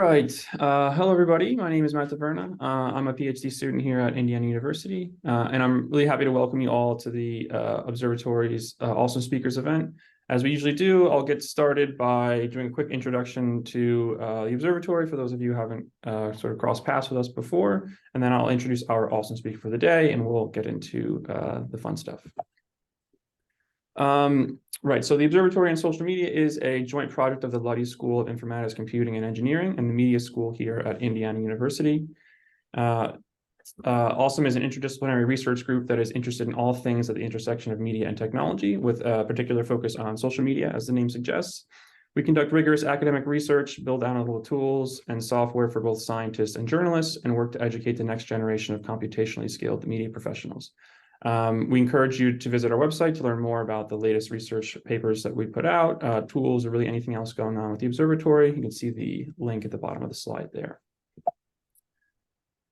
Right. Hello, everybody. My name is Matt Taverna. I'm a PhD student here at Indiana University, and I'm really happy to welcome you all to the Observatory's Awesome Speakers event. As we usually do, I'll get started by doing a quick introduction to the Observatory for those of you who haven't sort of crossed paths with us before, and then I'll introduce our awesome speaker for the day, and we'll get into the fun stuff. Right, so the Observatory on Social Media is a joint project of the Luddy School of Informatics, Computing, and Engineering and the Media School here at Indiana University. OSoMe is an interdisciplinary research group that is interested in all things at the intersection of media and technology, with a particular focus on social media, as the name suggests. We conduct rigorous academic research, build analytical tools and software for both scientists and journalists, and work to educate the next generation of computationally skilled media professionals. We encourage you to visit our website to learn more about the latest research papers that we put out, tools, or really anything else going on with the Observatory. You can see the link at the bottom of the slide there.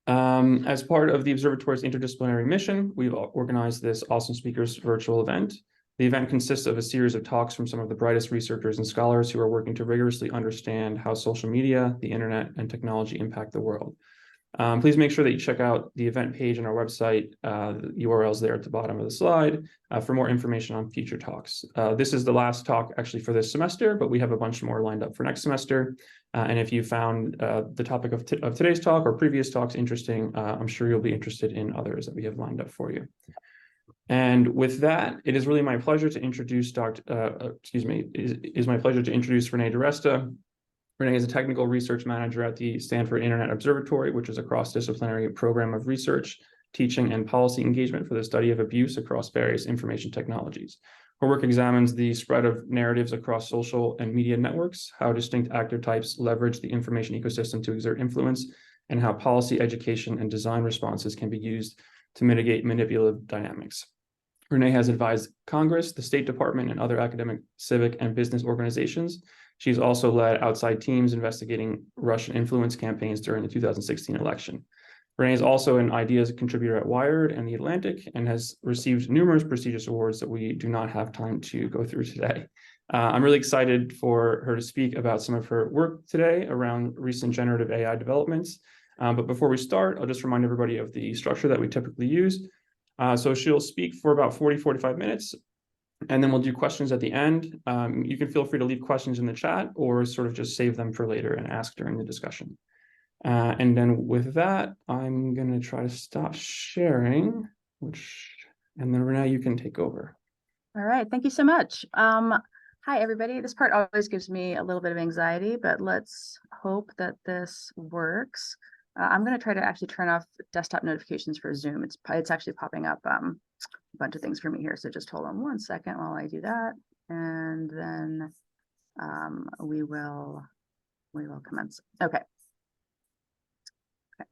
As part of the Observatory's interdisciplinary mission, we've organized this Awesome Speakers virtual event. The event consists of a series of talks from some of the brightest researchers and scholars who are working to rigorously understand how social media, the internet, and technology impact the world. Please make sure that you check out the event page on our website. The URL's there at the bottom of the slide for more information on future talks. This is the last talk actually for this semester, but we have a bunch more lined up for next semester. And if you found the topic of today's talk or previous talks interesting, I'm sure you'll be interested in others that we have lined up for you. And with that, it is really my pleasure to introduce my pleasure to introduce Renée DiResta. Renée is a technical research manager at the Stanford Internet Observatory, which is a cross-disciplinary program of research, teaching, and policy engagement for the study of abuse across various information technologies. Her work examines the spread of narratives across social and media networks, how distinct actor types leverage the information ecosystem to exert influence, and how policy, education, and design responses can be used to mitigate manipulative dynamics. Renée has advised Congress, the State Department, and other academic, civic, and business organizations. She's also led outside teams investigating Russian influence campaigns during the 2016 election. Renée is also an ideas contributor at Wired and The Atlantic and has received numerous prestigious awards that we do not have time to go through today. I'm really excited for her to speak about some of her work today around recent generative AI developments. But before we start, I'll just remind everybody of the structure that we typically use. So she'll speak for about 45 minutes, and then we'll do questions at the end. You can feel free to leave questions in the chat or sort of just save them for later and ask during the discussion. And then with that, I'm going to try to stop sharing, and then Renée, you can take over. All right, thank you so much. Hi, everybody. This part always gives me a little bit of anxiety, but let's hope that this works. I'm going to try to actually turn off desktop notifications for Zoom. It's actually popping up a bunch of things for me here. So just hold on 1 second while I do that, and then we will commence. Okay. Okay.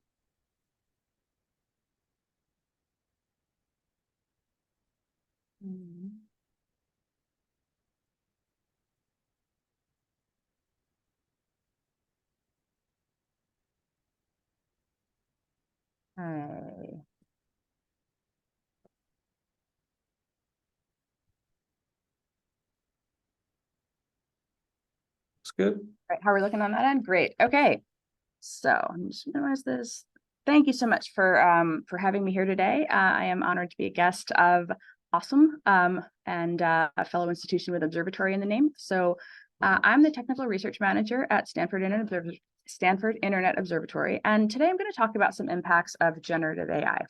Looks good. All right, how are we looking on that end? Great. Okay. So I'm just gonna minimize this. Thank you so much for having me here today. I am honored to be a guest of OSoMe and a fellow institution with Observatory in the name. So I'm the technical research manager at Stanford Internet Observatory, and today I'm going to talk about some impacts of generative AI.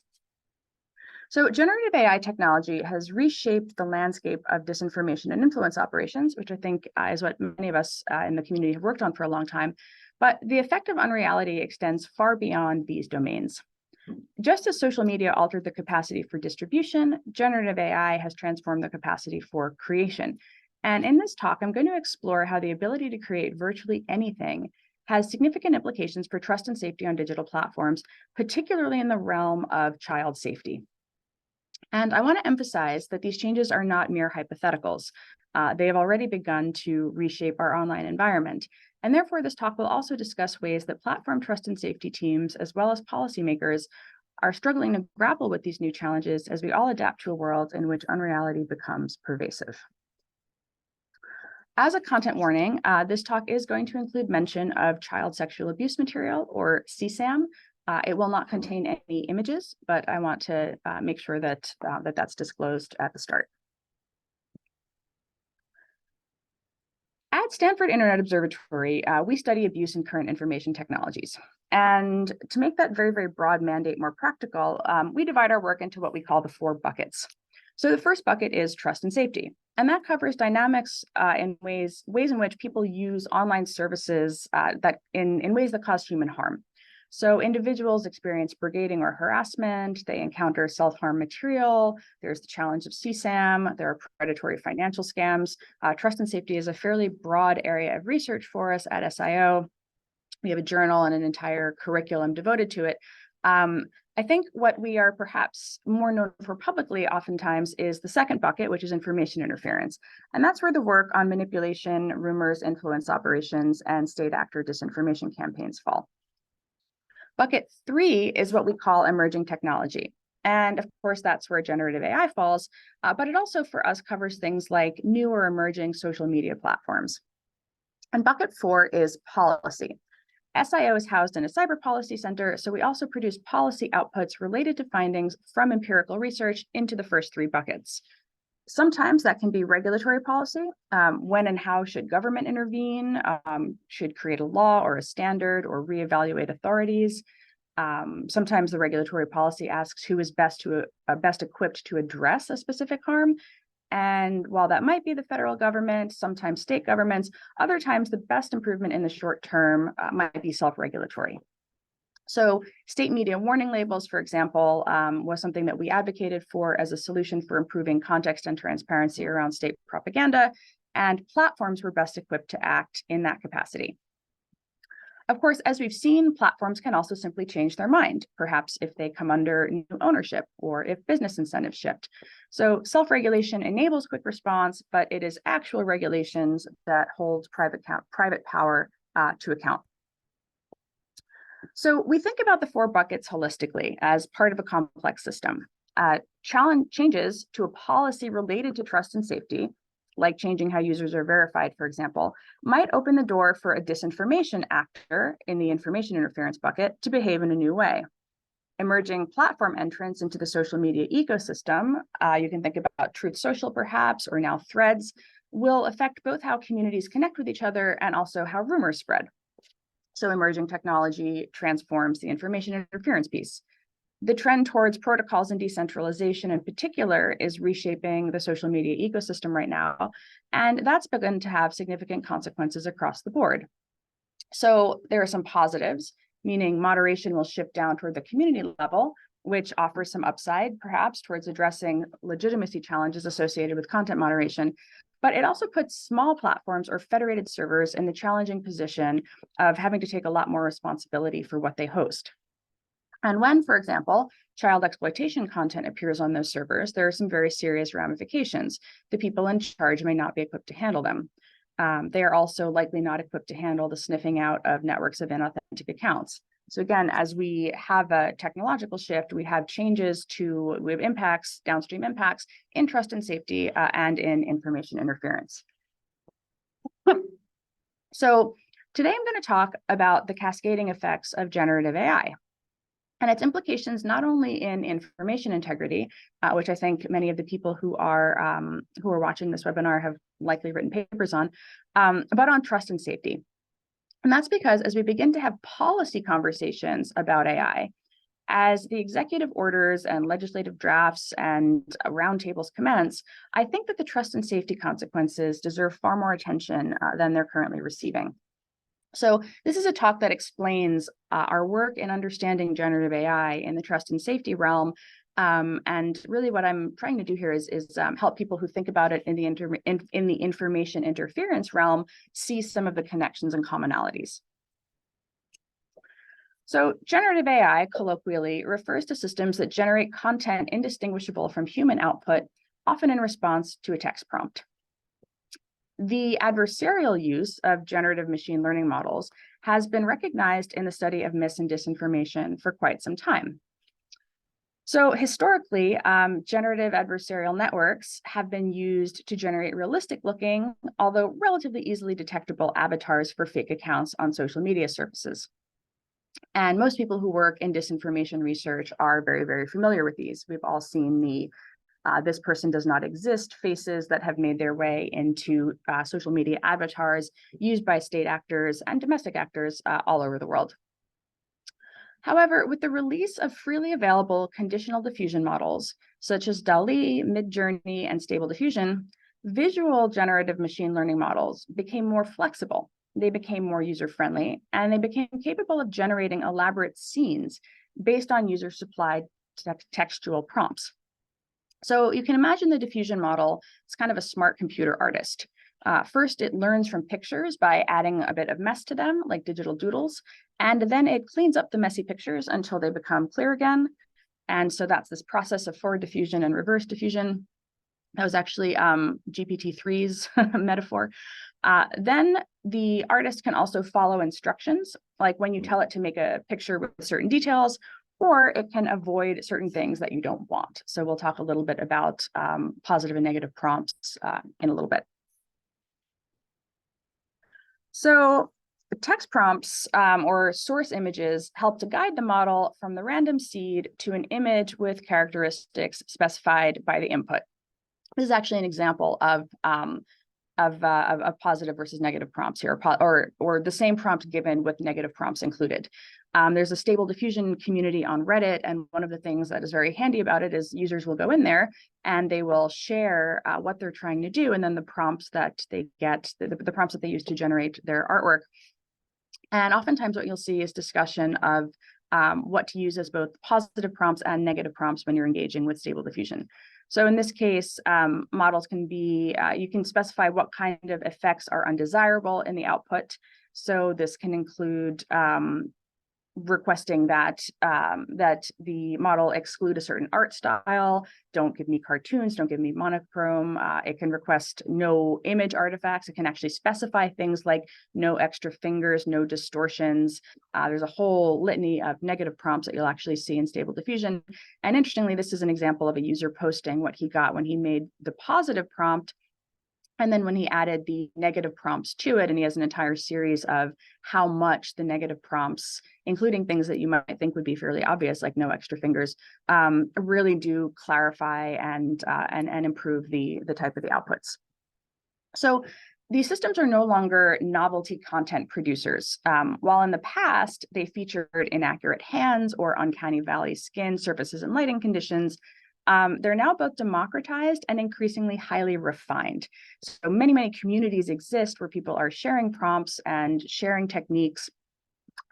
So generative AI technology has reshaped the landscape of disinformation and influence operations, which I think is what many of us in the community have worked on for a long time. But the effect of Unreality extends far beyond these domains. Just as social media altered the capacity for distribution, generative AI has transformed the capacity for creation. And in this talk, I'm going to explore how the ability to create virtually anything has significant implications for trust and safety on digital platforms, particularly in the realm of child safety. And I want to emphasize that these changes are not mere hypotheticals. They have already begun to reshape our online environment. And therefore, this talk will also discuss ways that platform trust and safety teams, as well as policymakers, are struggling to grapple with these new challenges as we all adapt to a world in which unreality becomes pervasive. As a content warning, this talk is going to include mention of child sexual abuse material, or CSAM. It will not contain any images, but I want to make sure that that's disclosed at the start. At Stanford Internet Observatory, we study abuse in current information technologies. And to make that very, very broad mandate more practical, we divide our work into what we call the 4 buckets. So the first bucket is trust and safety. And that covers dynamics in ways in which people use online services that in ways that cause human harm. So individuals experience brigading or harassment, they encounter self-harm material, there's the challenge of CSAM, there are predatory financial scams. Trust and safety is a fairly broad area of research for us at SIO. We have a journal and an entire curriculum devoted to it. I think what we are perhaps more known for publicly oftentimes is the second bucket, which is information interference. And that's where the work on manipulation, rumors, influence operations, and state actor disinformation campaigns fall. Bucket 3 is what we call emerging technology. And of course, that's where generative AI falls, but it also for us covers things like new or emerging social media platforms. And bucket 4 is policy. SIO is housed in a cyber policy center, so we also produce policy outputs related to findings from empirical research into the first 3 buckets. Sometimes that can be regulatory policy. When and how should government intervene, should create a law or a standard or reevaluate authorities. Sometimes the regulatory policy asks who is best equipped to address a specific harm. And while that might be the federal government, sometimes state governments, other times the best improvement in the short term might be self-regulatory. So state media warning labels, for example, was something that we advocated for as a solution for improving context and transparency around state propaganda, and platforms were best equipped to act in that capacity. Of course, as we've seen, platforms can also simply change their mind, perhaps if they come under new ownership or if business incentives shift. So self-regulation enables quick response, but it is actual regulations that hold private power to account. So we think about the 4 buckets holistically as part of a complex system. Changes to a policy related to trust and safety, like changing how users are verified, for example, might open the door for a disinformation actor in the information interference bucket to behave in a new way. Emerging platform entrants into the social media ecosystem, you can think about Truth Social perhaps, or now Threads, will affect both how communities connect with each other and also how rumors spread. So emerging technology transforms the information interference piece. The trend towards protocols and decentralization in particular is reshaping the social media ecosystem right now, and that's begun to have significant consequences across the board. So there are some positives, meaning moderation will shift down toward the community level, which offers some upside, perhaps, towards addressing legitimacy challenges associated with content moderation. But it also puts small platforms or federated servers in the challenging position of having to take a lot more responsibility for what they host. And when, for example, child exploitation content appears on those servers, there are some very serious ramifications. The people in charge may not be equipped to handle them. They are also likely not equipped to handle the sniffing out of networks of inauthentic accounts. So again, as we have a technological shift, we have impacts, downstream impacts in trust and safety and in information interference. So today I'm going to talk about the cascading effects of generative AI and its implications not only in information integrity, which I think many of the people who are watching this webinar have likely written papers on, but on trust and safety. And that's because as we begin to have policy conversations about AI, as the executive orders and legislative drafts and roundtables commence, I think that the trust and safety consequences deserve far more attention than they're currently receiving. So this is a talk that explains our work in understanding generative AI in the trust and safety realm. And really what I'm trying to do here is help people who think about it in the information interference realm see some of the connections and commonalities. So generative AI, colloquially, refers to systems that generate content indistinguishable from human output, often in response to a text prompt. The adversarial use of generative machine learning models has been recognized in the study of mis and disinformation for quite some time. So historically, generative adversarial networks have been used to generate realistic looking, although relatively easily detectable avatars for fake accounts on social media services. And most people who work in disinformation research are very, very familiar with these. We've all seen the this person does not exist faces that have made their way into social media avatars used by state actors and domestic actors all over the world. However, with the release of freely available conditional diffusion models, such as DALL-E, Midjourney, and Stable Diffusion, visual generative machine learning models became more flexible. They became more user-friendly, and they became capable of generating elaborate scenes based on user-supplied textual prompts. So you can imagine the diffusion model as kind of a smart computer artist. First, it learns from pictures by adding a bit of mess to them, like digital doodles, and then it cleans up the messy pictures until they become clear again. And so that's this process of forward diffusion and reverse diffusion. That was actually GPT-3's metaphor. Then the artist can also follow instructions, like when you tell it to make a picture with certain details, or it can avoid certain things that you don't want. So we'll talk a little bit about positive and negative prompts in a little bit. So text prompts or source images help to guide the model from the random seed to an image with characteristics specified by the input. This is actually an example of positive versus negative prompts here, or the same prompt given with negative prompts included. There's a Stable Diffusion community on Reddit, and one of the things that is very handy about it is users will go in there and they will share what they're trying to do, and then the prompts that they get, the prompts that they use to generate their artwork. And oftentimes what you'll see is discussion of what to use as both positive prompts and negative prompts when you're engaging with Stable Diffusion. So in this case, models can be, you can specify what kind of effects are undesirable in the output. So this can include requesting that the model exclude a certain art style, don't give me cartoons, don't give me monochrome. It can request no image artifacts. It can actually specify things like no extra fingers, no distortions. There's a whole litany of negative prompts that you'll actually see in Stable Diffusion. And interestingly, this is an example of a user posting what he got when he made the positive prompt. And then when he added the negative prompts to it, and he has an entire series of how much the negative prompts, including things that you might think would be fairly obvious, like no extra fingers, really do clarify and improve the type of the outputs. So these systems are no longer novelty content producers. While in the past, they featured inaccurate hands or uncanny valley skin, surfaces, and lighting conditions, they're now both democratized and increasingly highly refined. So many communities exist where people are sharing prompts and sharing techniques.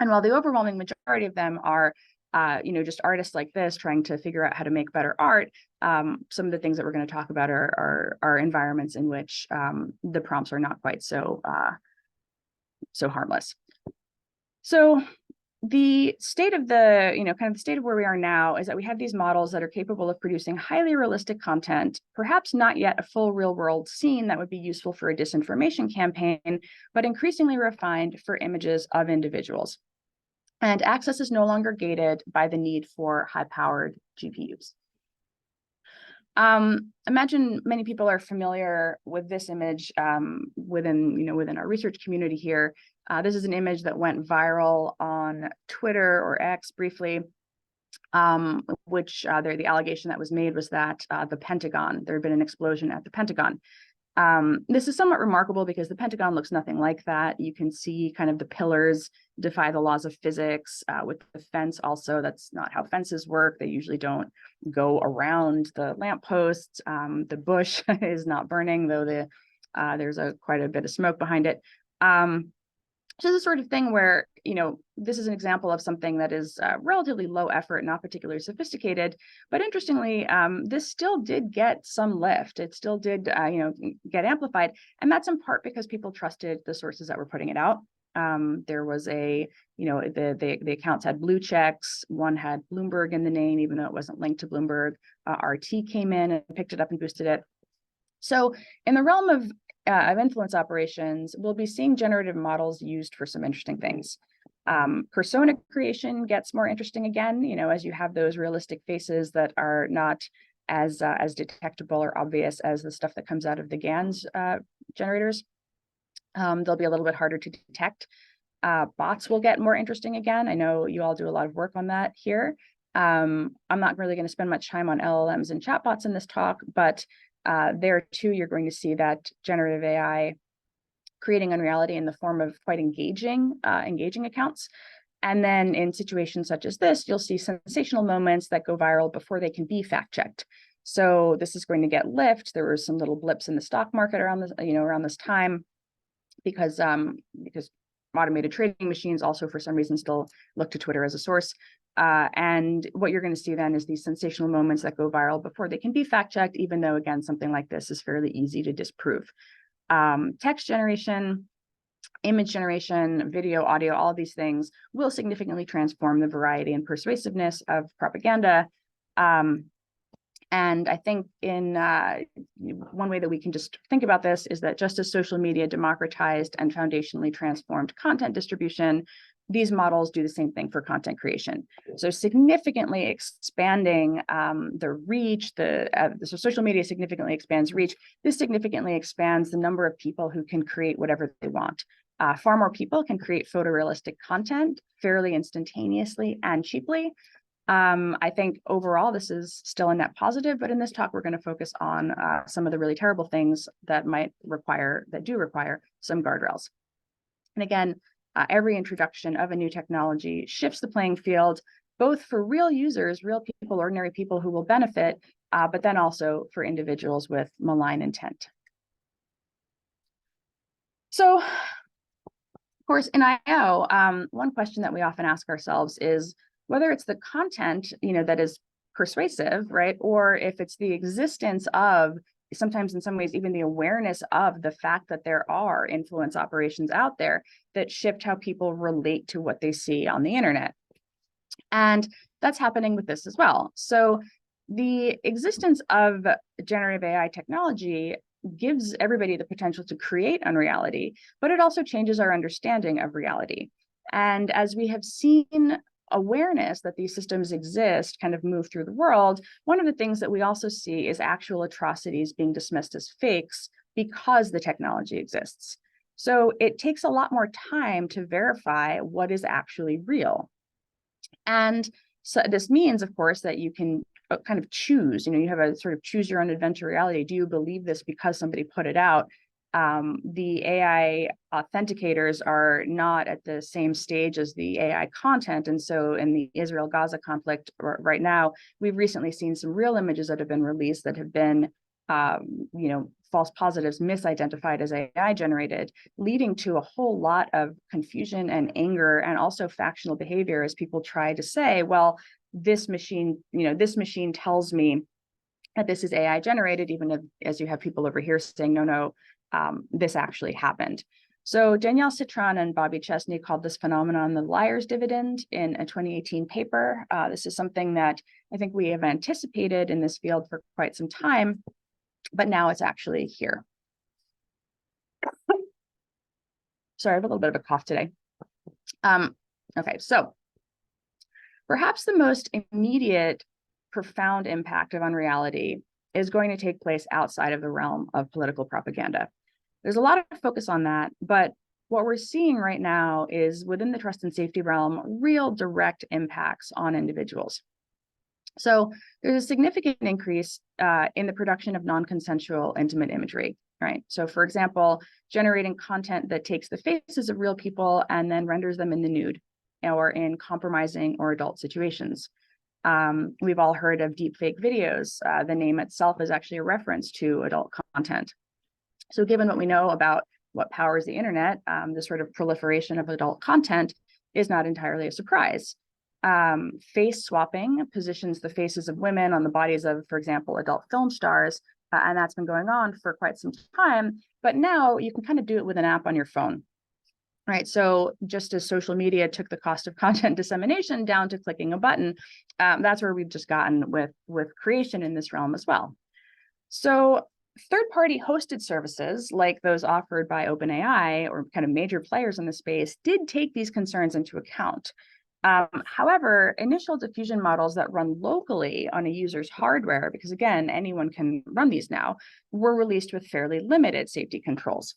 And while the overwhelming majority of them are, just artists like this trying to figure out how to make better art, some of the things that we're going to talk about are environments in which the prompts are not quite so harmless. So the state of the, kind of the state of where we are now is that we have these models that are capable of producing highly realistic content, perhaps not yet a full real world scene that would be useful for a disinformation campaign, but increasingly refined for images of individuals. And access is no longer gated by the need for high powered GPUs. Imagine many people are familiar with this image within our research community here. This is an image that went viral on Twitter or X briefly, which the allegation that was made was that the Pentagon, there had been an explosion at the Pentagon. This is somewhat remarkable because the Pentagon looks nothing like that. You can see kind of the pillars defy the laws of physics with the fence also. That's not how fences work. They usually don't go around the lampposts. The bush is not burning, though there's quite a bit of smoke behind it. So the sort of thing where, this is an example of something that is relatively low effort, not particularly sophisticated, but interestingly, this still did get some lift. It still did, get amplified. And that's in part because people trusted the sources that were putting it out. There was the accounts had blue checks. One had Bloomberg in the name, even though it wasn't linked to Bloomberg. RT came in and picked it up and boosted it. So in the realm of influence operations, we'll be seeing generative models used for some interesting things. Persona creation gets more interesting again, as you have those realistic faces that are not as detectable or obvious as the stuff that comes out of the GANs generators. They'll be a little bit harder to detect. Bots will get more interesting again. I know you all do a lot of work on that here. I'm not really going to spend much time on LLMs and chatbots in this talk, but there too, you're going to see that generative AI creating Unreality in the form of quite engaging accounts. And then in situations such as this, you'll see sensational moments that go viral before they can be fact-checked. So this is going to get lift. There were some little blips in the stock market around this, around this time, because automated trading machines also for some reason still look to Twitter as a source. And what you're going to see then is these sensational moments that go viral before they can be fact-checked, even though, again, something like this is fairly easy to disprove. Text generation, image generation, video, audio, all of these things will significantly transform the variety and persuasiveness of propaganda. And I think in one way that we can just think about this is that just as social media democratized and foundationally transformed content distribution, these models do the same thing for content creation. So significantly expanding the reach, so social media significantly expands reach. This significantly expands the number of people who can create whatever they want. Far more people can create photorealistic content fairly instantaneously and cheaply. I think overall, this is still a net positive, but in this talk, we're going to focus on some of the really terrible things that do require some guardrails. And again, every introduction of a new technology shifts the playing field, both for real users, real people, ordinary people who will benefit, but then also for individuals with malign intent. So, of course, in IO, one question that we often ask ourselves is whether it's the content, that is persuasive, right? Or if it's the existence of, sometimes in some ways, even the awareness of the fact that there are influence operations out there that shift how people relate to what they see on the internet. And that's happening with this as well. So the existence of generative AI technology gives everybody the potential to create Unreality, but it also changes our understanding of reality. And as we have seen awareness that these systems exist kind of move through the world, one of the things that we also see is actual atrocities being dismissed as fakes because the technology exists. So it takes a lot more time to verify what is actually real. And so this means, of course, that you can kind of choose, you have a sort of choose your own adventure reality. Do you believe this because somebody put it out? The AI authenticators are not at the same stage as the AI content. And so in the Israel-Gaza conflict right now, we've recently seen some real images that have been released that have been, false positives misidentified as AI generated, leading to a whole lot of confusion and anger and also factional behavior as people try to say, well, this machine tells me that this is AI generated, even as you have people over here saying, no, this actually happened. So Danielle Citron and Bobby Chesney called this phenomenon the liar's dividend in a 2018 paper. This is something that I think we have anticipated in this field for quite some time, but now it's actually here. Sorry, I have a little bit of a cough today. Okay, so perhaps the most immediate, profound impact of Unreality is going to take place outside of the realm of political propaganda. There's a lot of focus on that, but what we're seeing right now is within the trust and safety realm, real direct impacts on individuals. So there's a significant increase in the production of non-consensual intimate imagery, right? So for example, generating content that takes the faces of real people and then renders them in the nude or in compromising or adult situations. We've all heard of deepfake videos. The name itself is actually a reference to adult content. So given what we know about what powers the internet, the sort of proliferation of adult content is not entirely a surprise. Face swapping positions the faces of women on the bodies of, for example, adult film stars, and that's been going on for quite some time. But now you can kind of do it with an app on your phone, right? So just as social media took the cost of content dissemination down to clicking a button, that's where we've just gotten with creation in this realm as well. So Third-party hosted services like those offered by OpenAI or kind of major players in the space did take these concerns into account. However, initial diffusion models that run locally on a user's hardware, because again, anyone can run these now, were released with fairly limited safety controls.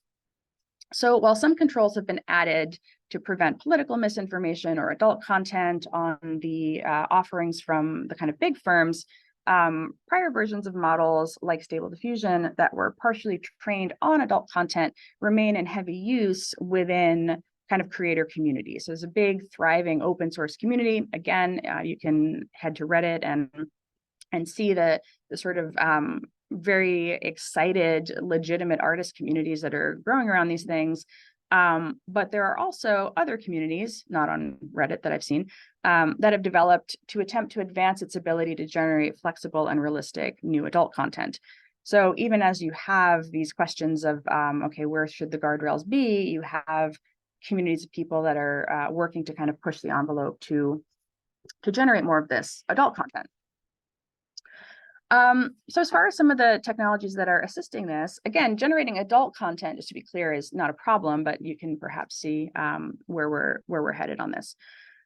So while some controls have been added to prevent political misinformation or adult content on the offerings from the kind of big firms, prior versions of models like Stable Diffusion that were partially trained on adult content remain in heavy use within kind of creator communities. So there's a big thriving open source community. Again, you can head to Reddit and see the sort of very excited, legitimate artist communities that are growing around these things. But there are also other communities, not on Reddit that I've seen, that have developed to attempt to advance its ability to generate flexible and realistic new adult content. So even as you have these questions of, okay, where should the guardrails be? You have communities of people that are working to kind of push the envelope to generate more of this adult content. So as far as some of the technologies that are assisting this, again, generating adult content, just to be clear, is not a problem, but you can perhaps see where we're headed on this.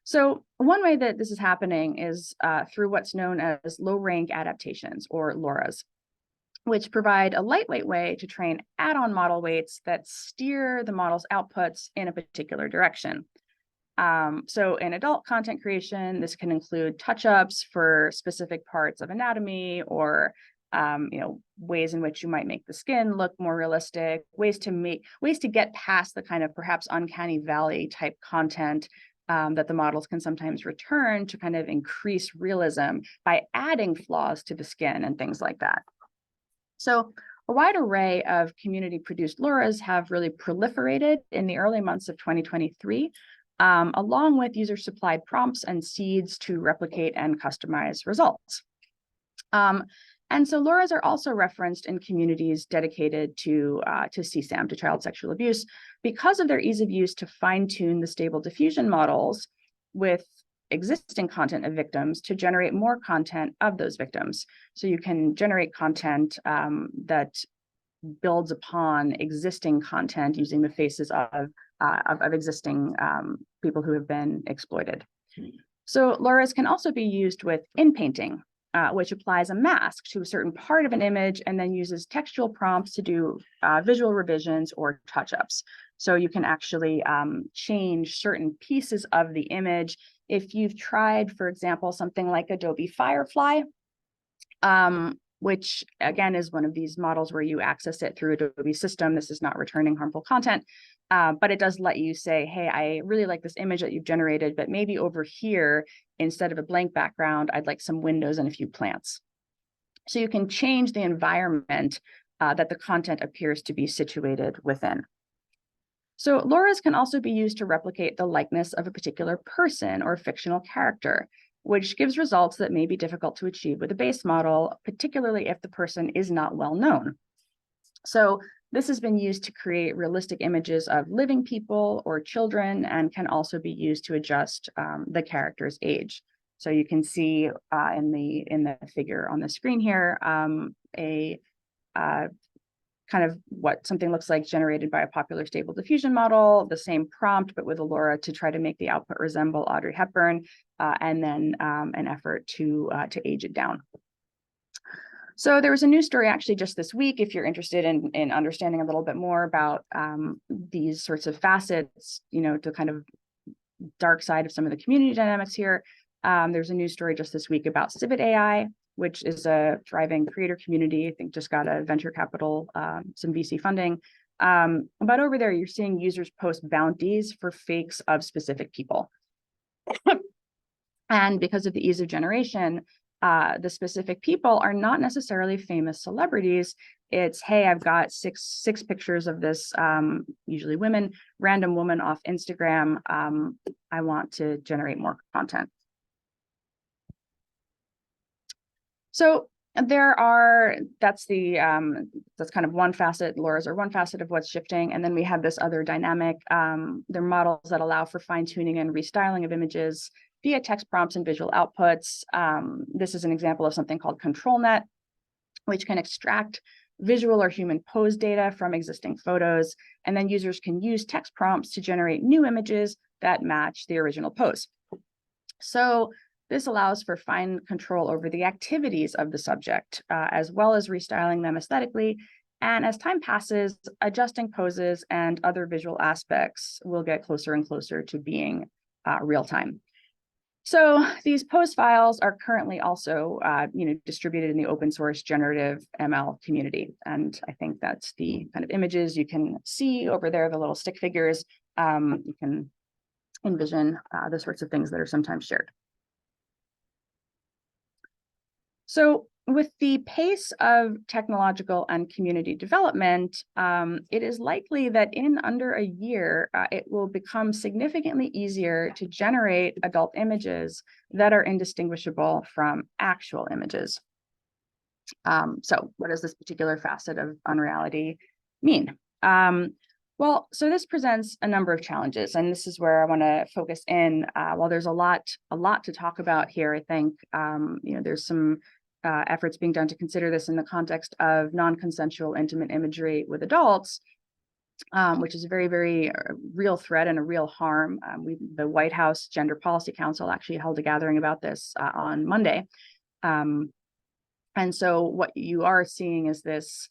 So one way that this is happening is through what's known as low rank adaptations, or LoRAs, which provide a lightweight way to train add-on model weights that steer the model's outputs in a particular direction. So in adult content creation, this can include touch-ups for specific parts of anatomy, or ways in which you might make the skin look more realistic, ways to get past the kind of perhaps uncanny valley type content that the models can sometimes return to kind of increase realism by adding flaws to the skin and things like that. So a wide array of community-produced LoRAs have really proliferated in the early months of 2023, along with user-supplied prompts and seeds to replicate and customize results. And so LoRAs are also referenced in communities dedicated to CSAM, to child sexual abuse, because of their ease of use to fine-tune the Stable Diffusion models with existing content of victims to generate more content of those victims. So you can generate content that builds upon existing content using the faces of existing people who have been exploited. So LoRAs can also be used with in-painting, which applies a mask to a certain part of an image and then uses textual prompts to do visual revisions or touch-ups. So you can actually change certain pieces of the image. If you've tried, for example, something like Adobe Firefly, which again is one of these models where you access it through Adobe system. This is not returning harmful content, but it does let you say, hey, I really like this image that you've generated, but maybe over here, instead of a blank background, I'd like some windows and a few plants. So you can change the environment that the content appears to be situated within. So LoRAs can also be used to replicate the likeness of a particular person or fictional character, which gives results that may be difficult to achieve with a base model, particularly if the person is not well known. So this has been used to create realistic images of living people or children, and can also be used to adjust the character's age. So you can see in the figure on the screen here, kind of what something looks like generated by a popular Stable Diffusion model, the same prompt, but with a LoRA to try to make the output resemble Audrey Hepburn, and then an effort to age it down. So there was a news story actually just this week, if you're interested in understanding a little bit more about these sorts of facets, the kind of dark side of some of the community dynamics here. There's a news story just this week about Civet AI, which is a thriving creator community. I think just got a venture capital, some VC funding. But over there, you're seeing users post bounties for fakes of specific people. And because of the ease of generation, the specific people are not necessarily famous celebrities. It's, hey, I've got six pictures of this, usually women, random woman off Instagram. I want to generate more content. So that's kind of one facet. LoRAs are one facet of what's shifting. And then we have this other dynamic. They're models that allow for fine tuning and restyling of images via text prompts and visual outputs. This is an example of something called ControlNet, which can extract visual or human pose data from existing photos, and then users can use text prompts to generate new images that match the original pose. So this allows for fine control over the activities of the subject, as well as restyling them aesthetically. And as time passes, adjusting poses and other visual aspects will get closer and closer to being real time. So these pose files are currently also distributed in the open source generative ML community. And I think that's the kind of images you can see over there, the little stick figures. You can envision the sorts of things that are sometimes shared. So with the pace of technological and community development, it is likely that in under a year, it will become significantly easier to generate adult images that are indistinguishable from actual images. So what does this particular facet of Unreality mean? Well, so this presents a number of challenges, and this is where I want to focus in. While there's a lot to talk about here, I think there's some efforts being done to consider this in the context of non-consensual intimate imagery with adults, which is a very, very real threat and a real harm. The White House Gender Policy Council actually held a gathering about this on Monday. And so what you are seeing is this,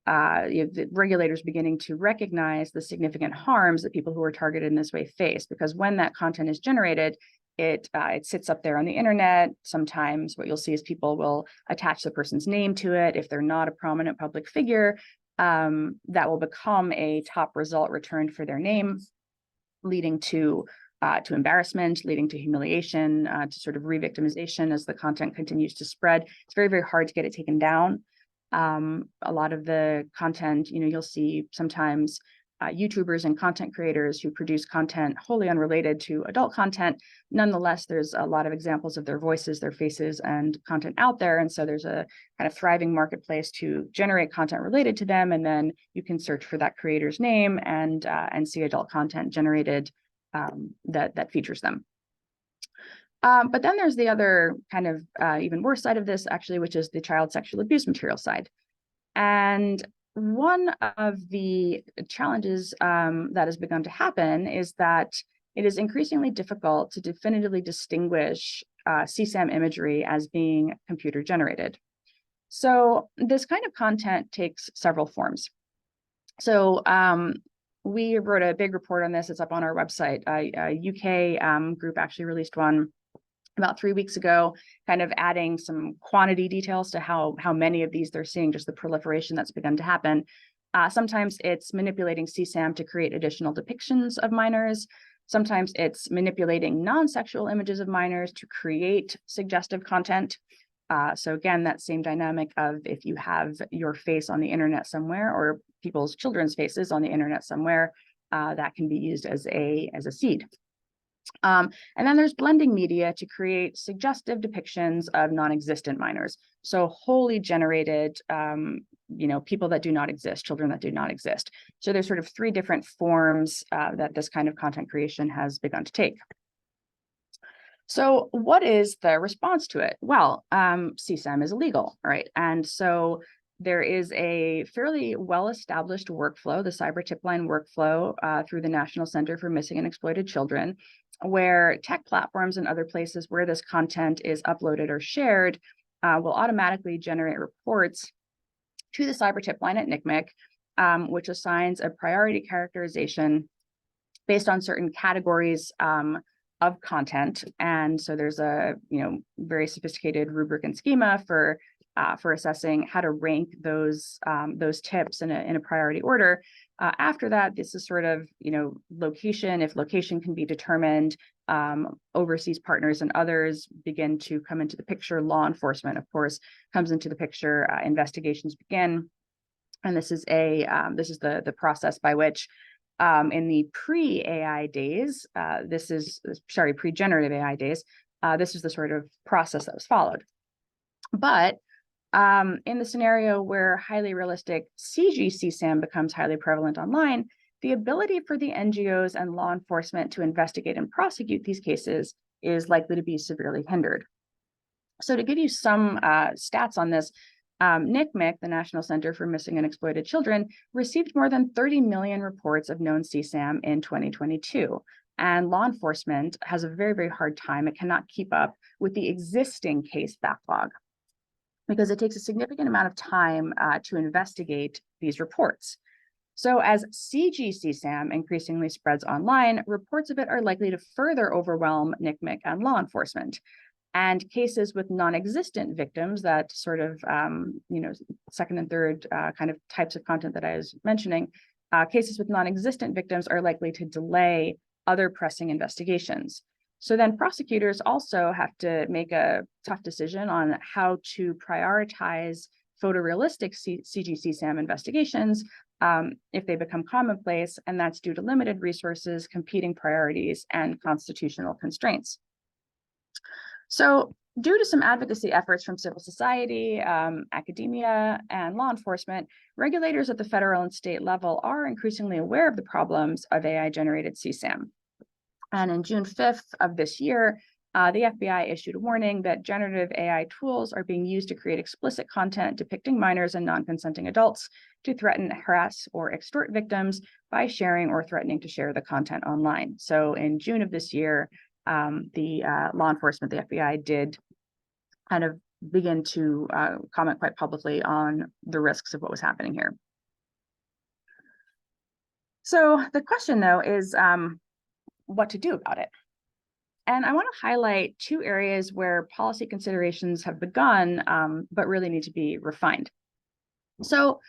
the regulators beginning to recognize the significant harms that people who are targeted in this way face, because when that content is generated, it sits up there on the internet. Sometimes what you'll see is people will attach the person's name to it. If they're not a prominent public figure, that will become a top result returned for their name, leading to embarrassment, leading to humiliation, to sort of re-victimization as the content continues to spread. It's very, very hard to get it taken down. A lot of the content, you'll see sometimes YouTubers and content creators who produce content wholly unrelated to adult content. Nonetheless, there's a lot of examples of their voices, their faces, and content out there. And so there's a kind of thriving marketplace to generate content related to them. And then you can search for that creator's name and see adult content generated that features them. But then there's the other kind of even worse side of this, actually, which is the child sexual abuse material side. And one of the challenges that has begun to happen is that it is increasingly difficult to definitively distinguish CSAM imagery as being computer generated. So this kind of content takes several forms. So we wrote a big report on this. It's up on our website. A UK group actually released one about 3 weeks ago, kind of adding some quantity details to how many of these they're seeing, just the proliferation that's begun to happen. Sometimes it's manipulating CSAM to create additional depictions of minors. Sometimes it's manipulating non-sexual images of minors to create suggestive content. So again, that same dynamic of if you have your face on the internet somewhere or people's children's faces on the internet somewhere, that can be used as a seed. And then there's blending media to create suggestive depictions of non-existent minors. So wholly generated, people that do not exist, children that do not exist. So there's sort of 3 different forms that this kind of content creation has begun to take. So what is the response to it? Well, CSAM is illegal, right? And so there is a fairly well-established workflow, the cyber tip line workflow through the National Center for Missing and Exploited Children, where tech platforms and other places where this content is uploaded or shared will automatically generate reports to the cyber tip line at NCMEC, which assigns a priority characterization based on certain categories of content. And so there's a very sophisticated rubric and schema for assessing how to rank those tips in a priority order. After that, this is sort of location. If location can be determined, overseas partners and others begin to come into the picture. Law enforcement, of course, comes into the picture. Investigations begin, and this is the process by which in the pre-AI days, pre-generative AI days, this is the sort of process that was followed. But in the scenario where highly realistic CG CSAM becomes highly prevalent online, the ability for the NGOs and law enforcement to investigate and prosecute these cases is likely to be severely hindered. So to give you some stats on this, NCMEC, the National Center for Missing and Exploited Children, received more than 30 million reports of known CSAM in 2022. And law enforcement has a very, very hard time. It cannot keep up with the existing case backlog because it takes a significant amount of time to investigate these reports. So as CG-CSAM increasingly spreads online, reports of it are likely to further overwhelm NCMEC and law enforcement. And cases with non-existent victims, that sort of, second and third kind of types of content that I was mentioning, cases with non-existent victims are likely to delay other pressing investigations. So then prosecutors also have to make a tough decision on how to prioritize photorealistic CG-CSAM investigations if they become commonplace, and that's due to limited resources, competing priorities, and constitutional constraints. So due to some advocacy efforts from civil society, academia, and law enforcement, regulators at the federal and state level are increasingly aware of the problems of AI-generated CSAM. And on June 5th of this year, the FBI issued a warning that generative AI tools are being used to create explicit content depicting minors and non-consenting adults to threaten, harass, or extort victims by sharing or threatening to share the content online. So in June of this year, the law enforcement, the FBI, did kind of begin to comment quite publicly on the risks of what was happening here. So the question, though, is what to do about it. And I want to highlight two areas where policy considerations have begun, but really need to be refined. So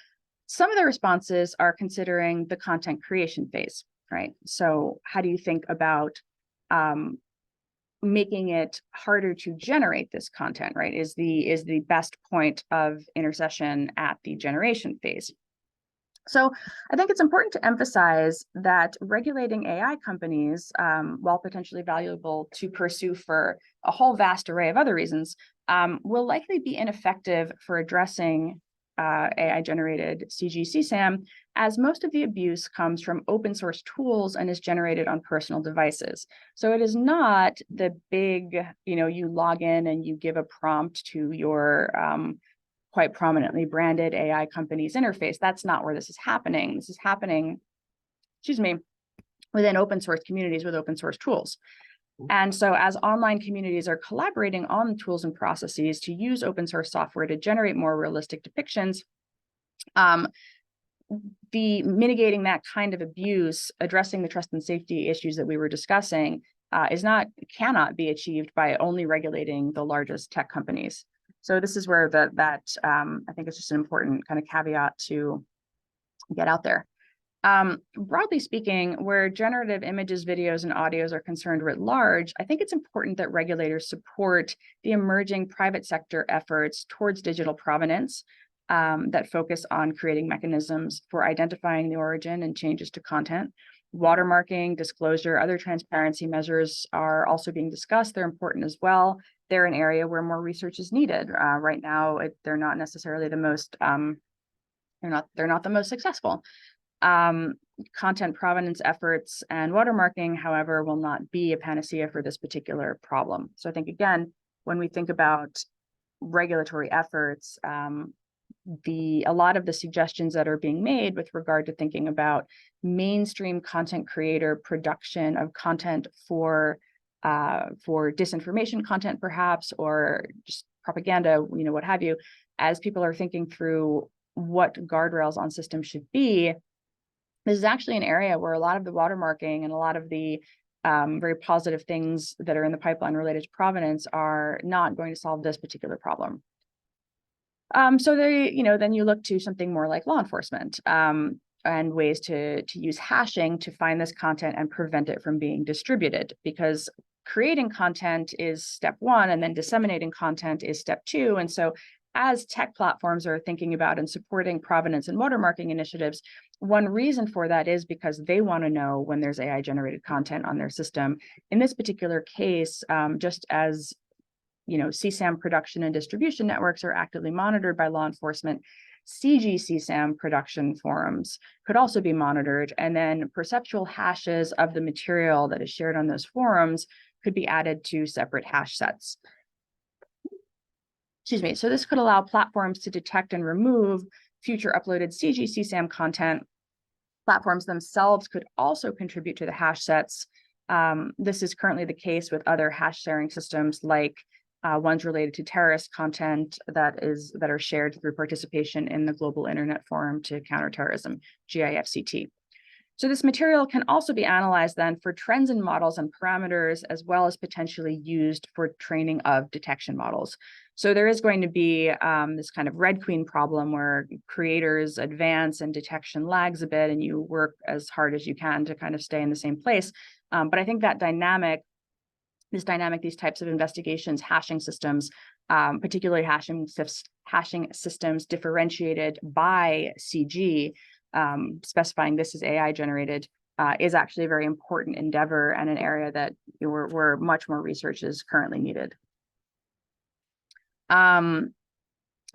some of the responses are considering the content creation phase, right? So how do you think about making it harder to generate this content, right? Is the best point of intercession at the generation phase. So I think it's important to emphasize that regulating AI companies, while potentially valuable to pursue for a whole vast array of other reasons, will likely be ineffective for addressing AI-generated CG-CSAM, as most of the abuse comes from open source tools and is generated on personal devices. So it is not the big, you log in and you give a prompt to your quite prominently branded AI company's interface. That's not where this is happening. This is happening, within open source communities with open source tools. And so as online communities are collaborating on tools and processes to use open source software to generate more realistic depictions, the mitigating that kind of abuse, addressing the trust and safety issues that we were discussing, cannot be achieved by only regulating the largest tech companies. So this is where I think it's just an important kind of caveat to get out there. Broadly speaking, where generative images, videos, and audios are concerned writ large, I think it's important that regulators support the emerging private sector efforts towards digital provenance that focus on creating mechanisms for identifying the origin and changes to content. Watermarking, disclosure, other transparency measures are also being discussed. They're important as well. They're an area where more research is needed. Right now, they're not necessarily the most, they're not the most successful. Content provenance efforts and watermarking, however, will not be a panacea for this particular problem. So I think, again, when we think about regulatory efforts, a lot of the suggestions that are being made with regard to thinking about mainstream content creator production of content for disinformation content, perhaps, or just propaganda, what have you, as people are thinking through what guardrails on systems should be, this is actually an area where a lot of the watermarking and a lot of the very positive things that are in the pipeline related to provenance are not going to solve this particular problem. So then you look to something more like law enforcement and ways to use hashing to find this content and prevent it from being distributed, because creating content is step one, and then disseminating content is step two. And so as tech platforms are thinking about and supporting provenance and watermarking initiatives, one reason for that is because they want to know when there's AI generated content on their system. In this particular case, just as CSAM production and distribution networks are actively monitored by law enforcement, CG-CSAM production forums could also be monitored, and then perceptual hashes of the material that is shared on those forums could be added to separate hash sets. excuse me, so this could allow platforms to detect and remove future uploaded CG-CSAM content. Platforms themselves could also contribute to the hash sets. This is currently the case with other hash sharing systems, like ones related to terrorist content that are shared through participation in the Global Internet Forum to Counter Terrorism, GIFCT. So this material can also be analyzed then for trends in models and parameters, as well as potentially used for training of detection models. So there is going to be this kind of Red Queen problem where creators advance and detection lags a bit, and you work as hard as you can to kind of stay in the same place. But I think that these types of investigations, hashing systems, particularly hashing systems differentiated by CG, specifying this is AI generated, is actually a very important endeavor and an area that where much more research is currently needed.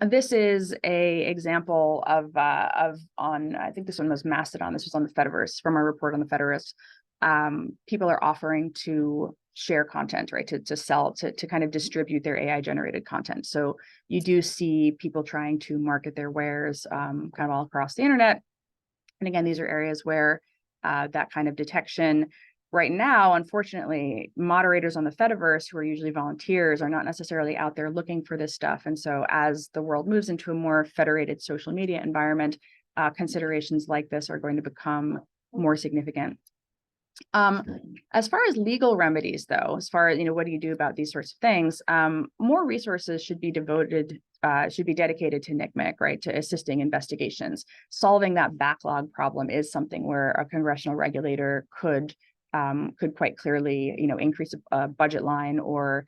This is a example of I think this one was Mastodon. This was on the Fediverse, from our report on the Fediverse. People are offering to share content, right, to sell, to kind of distribute their AI generated content. So you do see people trying to market their wares kind of all across the internet. And again, these are areas where that kind of detection right now, unfortunately, moderators on the Fediverse, who are usually volunteers, are not necessarily out there looking for this stuff. And so as the world moves into a more federated social media environment, considerations like this are going to become more significant. As far as legal remedies, though, as far as, what do you do about these sorts of things? More resources should be dedicated to NCMEC, right, to assisting investigations. Solving that backlog problem is something where a congressional regulator could quite clearly, increase a budget line or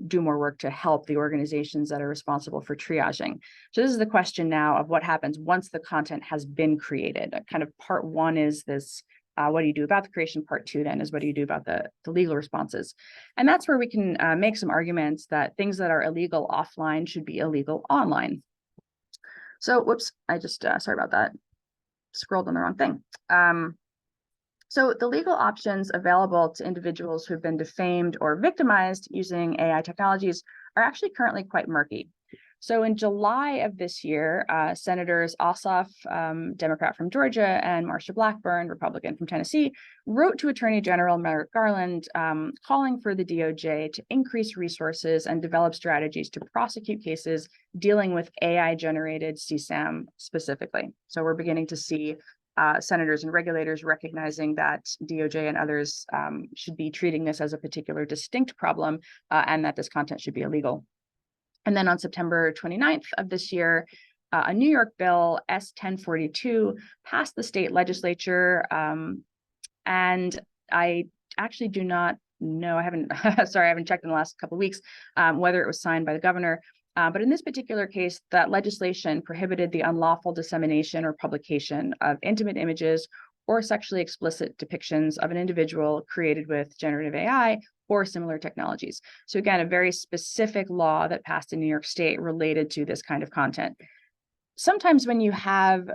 do more work to help the organizations that are responsible for triaging. So this is the question now of what happens once the content has been created. Kind of part one is this, what do you do about the creation? Part two then is what do you do about the legal responses? And that's where we can make some arguments that things that are illegal offline should be illegal online. So, whoops, I just, sorry about that, scrolled on the wrong thing. So the legal options available to individuals who've been defamed or victimized using AI technologies are actually currently quite murky. So in July of this year, Senators Ossoff, Democrat from Georgia, and Marsha Blackburn, Republican from Tennessee, wrote to Attorney General Merrick Garland, calling for the DOJ to increase resources and develop strategies to prosecute cases dealing with AI-generated CSAM specifically. So we're beginning to see senators and regulators recognizing that DOJ and others should be treating this as a particular distinct problem and that this content should be illegal. And then on September 29th of this year, a New York bill, S-1042, passed the state legislature. And I actually do not know, I haven't checked in the last couple of weeks whether it was signed by the governor. But in this particular case, that legislation prohibited the unlawful dissemination or publication of intimate images or sexually explicit depictions of an individual created with generative AI or similar technologies. So again, a very specific law that passed in New York State related to this kind of content. Sometimes when you have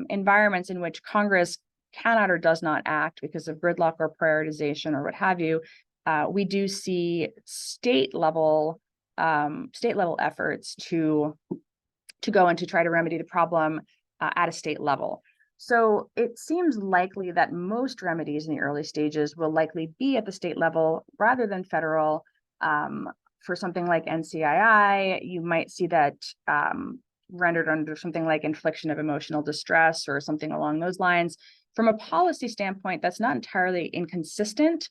environments in which Congress cannot or does not act because of gridlock or prioritization or what have you, we do see state level efforts to go and to try to remedy the problem at a state level. So it seems likely that most remedies in the early stages will likely be at the state level rather than federal. For something like NCII, you might see that rendered under something like infliction of emotional distress or something along those lines. From a policy standpoint, that's not entirely inconsistent.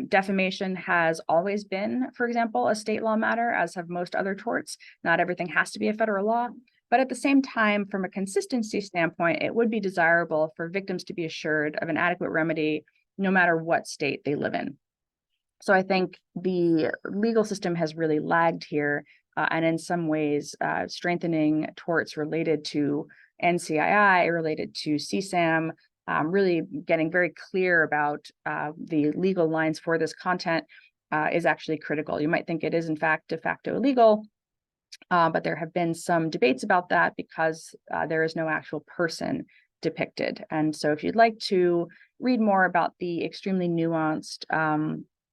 Defamation has always been, for example, a state law matter, as have most other torts. Not everything has to be a federal law. But at the same time, from a consistency standpoint, it would be desirable for victims to be assured of an adequate remedy, no matter what state they live in. So I think the legal system has really lagged here, and in some ways, strengthening torts related to NCII, related to CSAM, really getting very clear about the legal lines for this content is actually critical. You might think it is, in fact, de facto illegal, but there have been some debates about that because there is no actual person depicted. And so if you'd like to read more about the extremely nuanced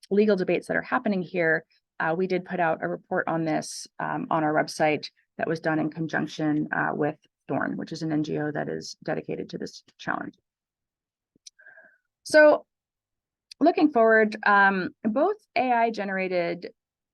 legal debates that are happening here, We did put out a report on this on our website that was done in conjunction with Thorn, which is an NGO that is dedicated to this challenge. So looking forward, both AI-generated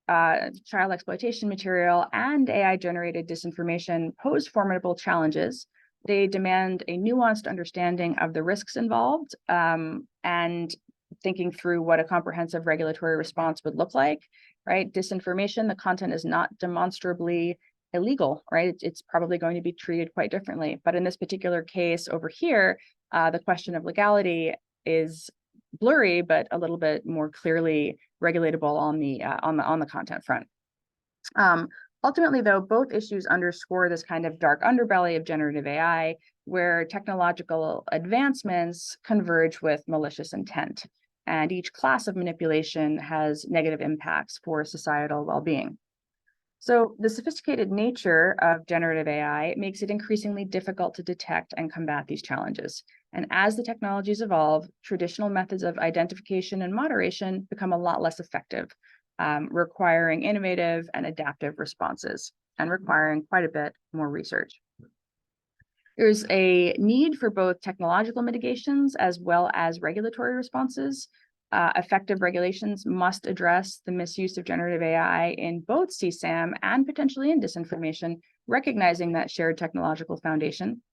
child exploitation material and AI-generated disinformation pose formidable challenges. They demand a nuanced understanding of the risks involved and thinking through what a comprehensive regulatory response would look like, right? Disinformation, the content is not demonstrably illegal, right? It's probably going to be treated quite differently. But in this particular case over here, the question of legality is blurry, but a little bit more clearly regulatable on the content front. Ultimately, though, both issues underscore this kind of dark underbelly of generative AI, where technological advancements converge with malicious intent, and each class of manipulation has negative impacts for societal well-being. So the sophisticated nature of generative AI makes it increasingly difficult to detect and combat these challenges. And as the technologies evolve, traditional methods of identification and moderation become a lot less effective, requiring innovative and adaptive responses and requiring quite a bit more research. There's a need for both technological mitigations as well as regulatory responses. Effective regulations must address the misuse of generative AI in both CSAM and potentially in disinformation, recognizing that shared technological foundation.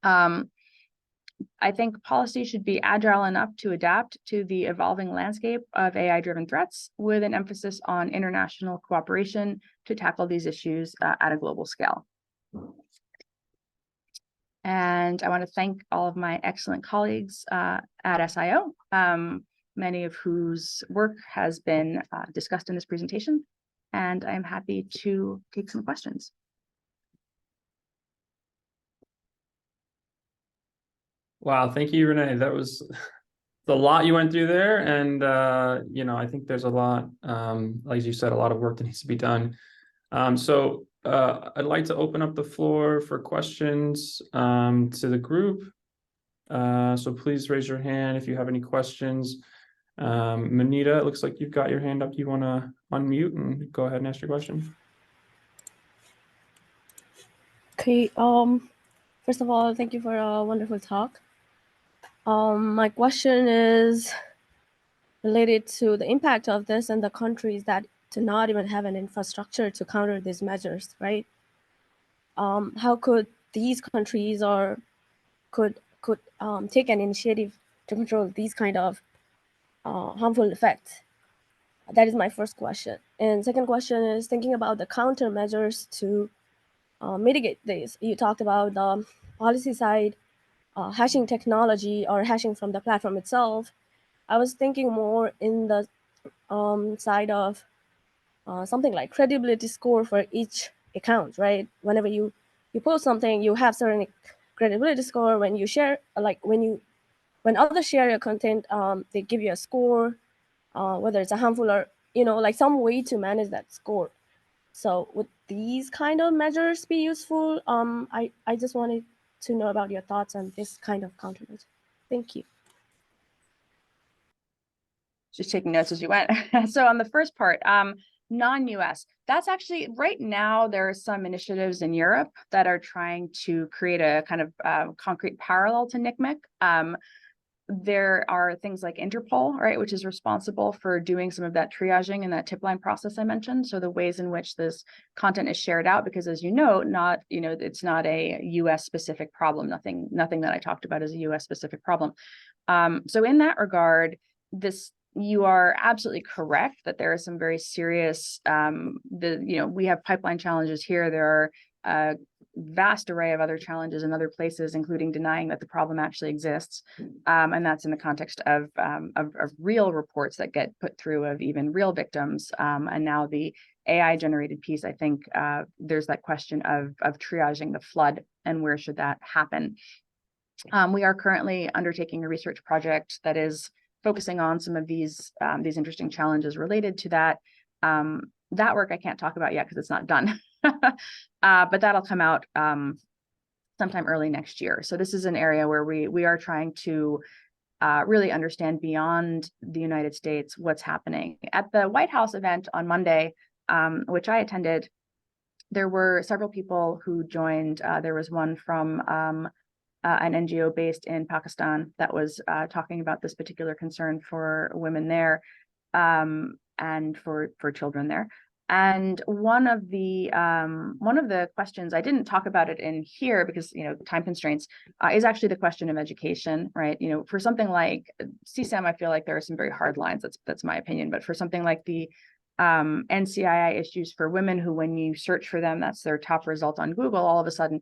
I think policy should be agile enough to adapt to the evolving landscape of AI-driven threats, with an emphasis on international cooperation to tackle these issues at a global scale. And I want to thank all of my excellent colleagues at SIO, many of whose work has been discussed in this presentation, and I'm happy to take some questions. Wow, thank you, Renee. That was a lot you went through there, and I think there's a lot, like you said, a lot of work that needs to be done. So I'd like to open up the floor for questions to the group. So please raise your hand if you have any questions. Manita, it looks like you've got your hand up. You want to unmute and go ahead and ask your question. Okay. First of all, thank you for a wonderful talk. My question is related to the impact of this in the countries that do not even have an infrastructure to counter these measures, right? How could these countries or could take an initiative to control these kind of harmful effects? That is my first question. And second question is thinking about the countermeasures to mitigate this. You talked about the policy side, hashing technology or hashing from the platform itself. I was thinking more in the side of something like credibility score for each account, right? Whenever you post something, you have certain credibility score. When you share, like when others share your content, they give you a score, whether it's a harmful or like some way to manage that score. So would these kind of measures be useful? I just wanted to know about your thoughts on this kind of countermeasure. Thank you. Just taking notes as you went. So on the first part, non-US, that's actually right now there are some initiatives in Europe that are trying to create a kind of concrete parallel to NCMEC. There are things like Interpol, right, which is responsible for doing some of that triaging and that tip line process I mentioned. So the ways in which this content is shared out, because as you know, it's not a US specific problem. Nothing that I talked about is a US specific problem. So in that regard, you are absolutely correct that there are some very serious, we have pipeline challenges here. There are a vast array of other challenges in other places, including denying that the problem actually exists. And that's in the context of real reports that get put through of even real victims. And now the AI generated piece, I think there's that question of triaging the flood and where should that happen. We are currently undertaking a research project that is focusing on some of these interesting challenges related to that. That work I can't talk about yet because it's not done, but that'll come out sometime early next year. So this is an area where we are trying to really understand beyond the United States what's happening. At the White House event on Monday, which I attended, there were several people who joined. There was one from an NGO based in Pakistan that was talking about this particular concern for women there, and for children there. And one of the questions, I didn't talk about it in here because, you know, time constraints, is actually the question of education, right? You know, for something like CSAM, I feel like there are some very hard lines. That's my opinion. But for something like the NCII issues for women, who, when you search for them, that's their top result on Google, all of a sudden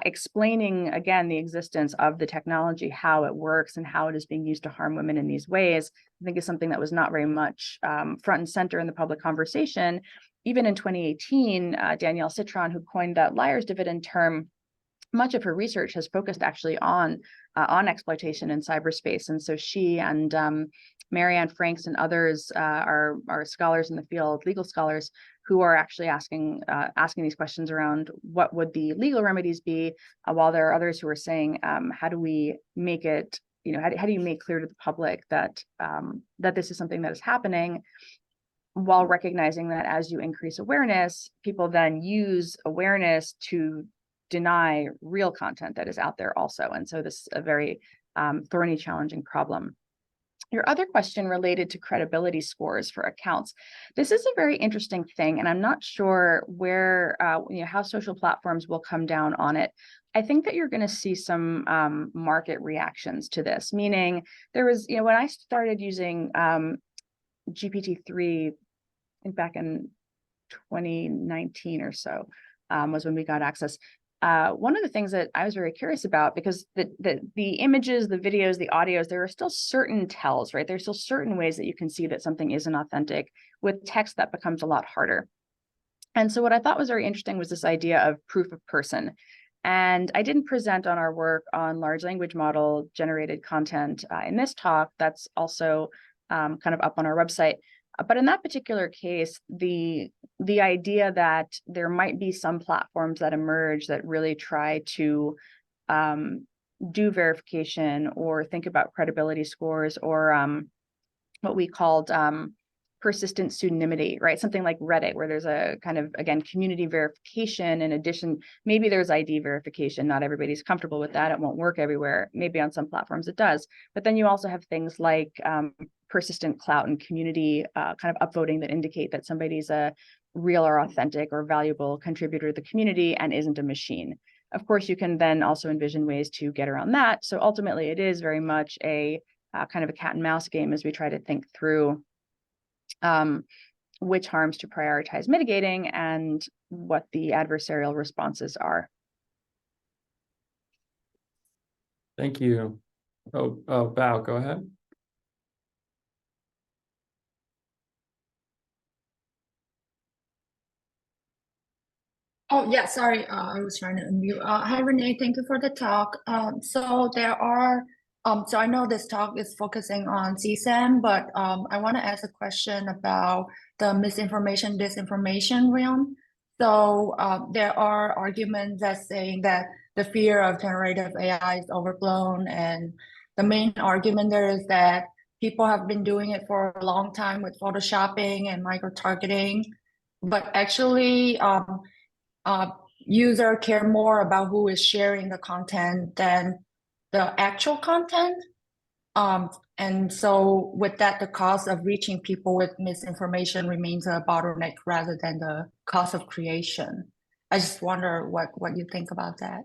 explaining again the existence of the technology, how it works and how it is being used to harm women in these ways, I think is something that was not very much front and center in the public conversation. Even in 2018, Danielle Citron, who coined that liar's dividend term, much of her research has focused actually on exploitation in cyberspace. And so she and Marianne Franks and others are scholars in the field, legal scholars, who are actually asking these questions around what would the legal remedies be, while there are others who are saying, how do we make it, you know, how do you make clear to the public that that this is something that is happening, while recognizing that as you increase awareness, people then use awareness to deny real content that is out there also. And so this is a very thorny, challenging problem. Your other question related to credibility scores for accounts. This is a very interesting thing, and I'm not sure where, you know, how social platforms will come down on it. I think that you're going to see some market reactions to this, meaning there was, you know, when I started using GPT-3, I think back in 2019 or so, was when we got access. One of the things that I was very curious about, because the images, the videos, the audios, there are still certain tells, right? There's still certain ways that you can see that something isn't authentic. With text, that becomes a lot harder. And so what I thought was very interesting was this idea of proof of person. And I didn't present on our work on large language model generated content in this talk. That's also kind of up on our website. But in that particular case, the idea that there might be some platforms that emerge that really try to do verification or think about credibility scores, or what we called persistent pseudonymity, right? Something like Reddit, where there's a kind of, again, community verification. In addition, maybe there's ID verification. Not everybody's comfortable with that. It won't work everywhere. Maybe on some platforms it does. But then you also have things like persistent clout and community kind of upvoting that indicate that somebody's a real or authentic or valuable contributor to the community and isn't a machine. Of course, you can then also envision ways to get around that. So ultimately, it is very much a kind of a cat and mouse game as we try to think through which harms to prioritize mitigating and what the adversarial responses are. Thank you. Oh, Val, go ahead. Oh, yeah, sorry, I was trying to unmute. Hi, Renee, thank you for the talk. So there are, so I know this talk is focusing on CSAM, but I want to ask a question about the misinformation, disinformation realm. So there are arguments that saying that the fear of generative AI is overblown, and the main argument there is that people have been doing it for a long time with photoshopping and micro-targeting, but actually, user care more about who is sharing the content than the actual content. And so with that, the cost of reaching people with misinformation remains a bottleneck rather than the cost of creation. I just wonder what you think about that.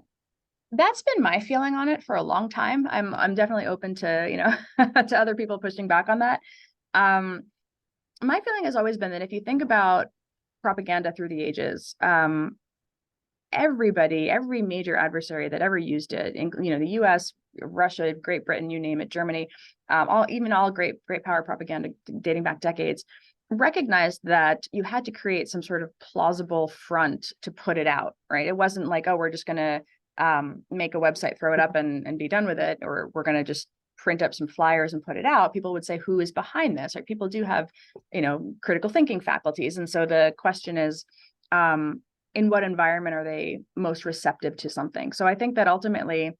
That's been my feeling on it for a long time. I'm definitely open to, you know, to other people pushing back on that. My feeling has always been that if you think about propaganda through the ages, every major adversary that ever used it, you know, the US, Russia, Great Britain, you name it, Germany, all great power propaganda dating back decades, recognized that you had to create some sort of plausible front to put it out, right? It wasn't like, oh, we're just going to make a website, throw it up and be done with it, or we're going to just print up some flyers and put it out. People would say, who is behind this? Right? People do have, you know, critical thinking faculties. And so the question is, in what environment are they most receptive to something? So I think that ultimately,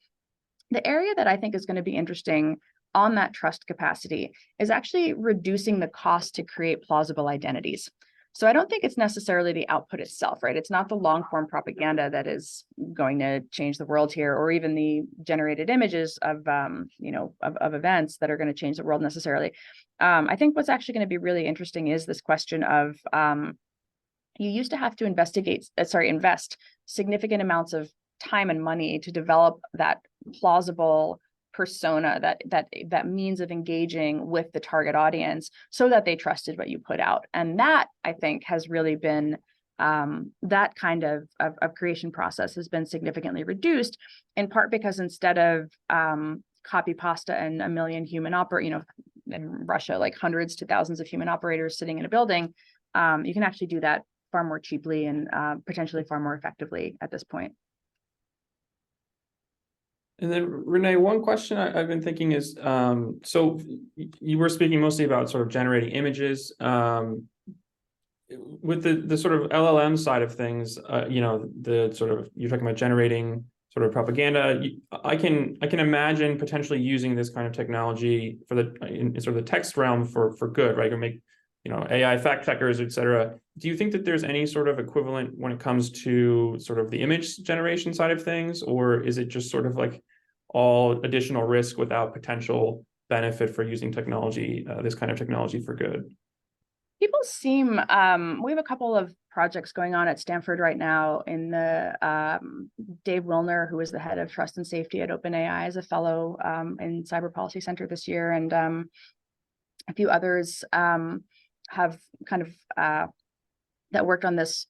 the area that I think is going to be interesting on that trust capacity is actually reducing the cost to create plausible identities. So I don't think it's necessarily the output itself, right? It's not the long form propaganda that is going to change the world here, or even the generated images of, of events that are going to change the world necessarily. I think what's actually going to be really interesting is this question of, you used to have to invest significant amounts of time and money to develop that plausible persona, that means of engaging with the target audience so that they trusted what you put out. And that, I think, has really been that kind of creation process has been significantly reduced, in part because instead of copy pasta and a million human in Russia, like hundreds to thousands of human operators sitting in a building, you can actually do that far more cheaply and potentially far more effectively at this point. And then Renée, one question I've been thinking is, so you were speaking mostly about sort of generating images. With the sort of LLM side of things, the sort of, you're talking about generating sort of propaganda. I can imagine potentially using this kind of technology for in sort of the text realm for good, right? Or make, AI fact checkers, et cetera. Do you think that there's any sort of equivalent when it comes to sort of the image generation side of things, or is it just sort of like all additional risk without potential benefit for using technology, this kind of technology for good? People seem, we have a couple of projects going on at Stanford right now in the, Dave Wilner, who is the head of trust and safety at OpenAI, is a fellow in Cyber Policy Center this year. And a few others have kind of that worked on this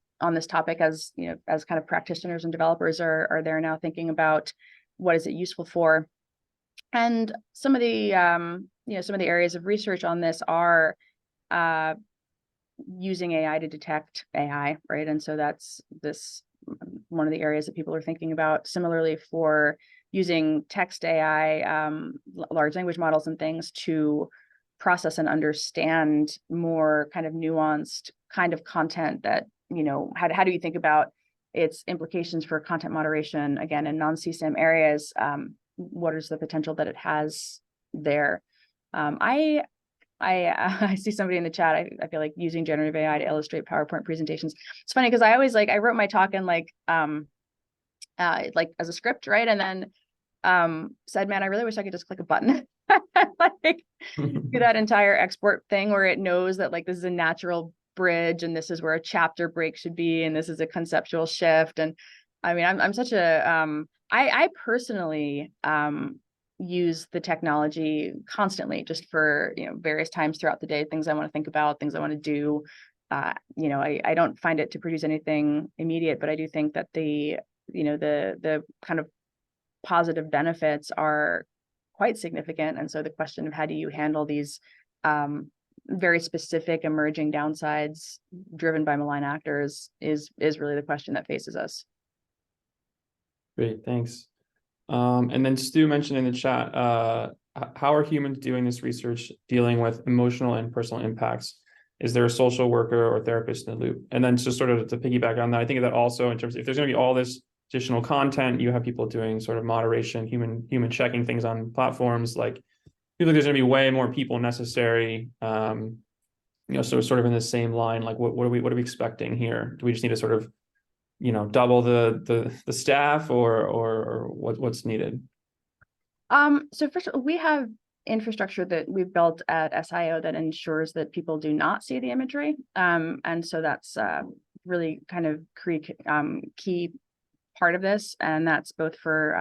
topic as, as kind of practitioners and developers are there now thinking about what is it useful for. And some of the, some of the areas of research on this are using AI to detect AI, right? And so that's one of the areas that people are thinking about. Similarly, for using text AI, large language models and things to process and understand more kind of nuanced kind of content that, how do you think about its implications for content moderation, again, in non-CSAM areas? What is the potential that it has there? I see somebody in the chat. I feel like using generative AI to illustrate PowerPoint presentations. It's funny because I always I wrote my talk in like as a script, right? And then said, man, I really wish I could just click a button, do that entire export thing where it knows that this is a natural bridge and this is where a chapter break should be and this is a conceptual shift. And I mean, I'm such a I personally use the technology constantly just for various times throughout the day, things I want to think about, things I want to do. I don't find it to produce anything immediate, but I do think that the kind of positive benefits are quite significant. And so the question of how do you handle these very specific emerging downsides driven by malign actors is really the question that faces us. Great, thanks. And then Stu mentioned in the chat, how are humans doing this research dealing with emotional and personal impacts? Is there a social worker or therapist in the loop? And then just sort of to piggyback on that, I think of that also in terms of if there's going to be all this additional content, you have people doing sort of moderation, human checking things on platforms. Like, I feel like there's going to be way more people necessary. So sort of in the same line, like what are we expecting here? Do we just need to sort of double the staff or what's needed? So first of all, we have infrastructure that we've built at SIO that ensures that people do not see the imagery. And so that's really kind of key part of this. And that's both for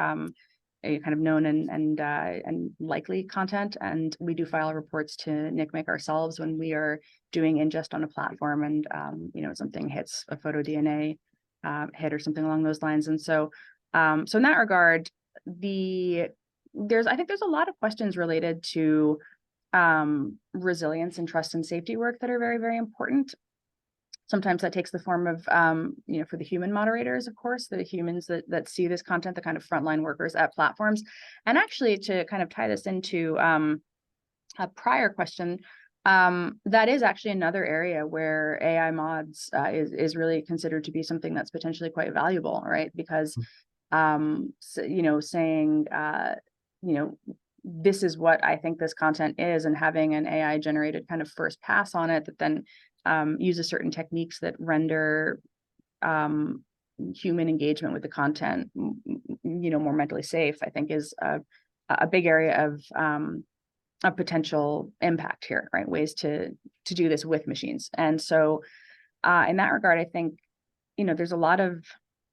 a kind of known and likely content. And we do file reports to NCMEC ourselves when we are doing ingest on a platform and, something hits a photo DNA hit or something along those lines. And so, so in that regard, I think there's a lot of questions related to resilience and trust and safety work that are very, very important. Sometimes that takes the form of, for the human moderators, of course, the humans that see this content, the kind of frontline workers at platforms. And actually, to kind of tie this into a prior question, that is actually another area where AI mods is really considered to be something that's potentially quite valuable, right? Because, saying, this is what I think this content is, and having an AI generated kind of first pass on it that then uses certain techniques that render human engagement with the content, more mentally safe, I think is a big area of potential impact here, right? Ways to do this with machines. And so in that regard, I think, there's a lot of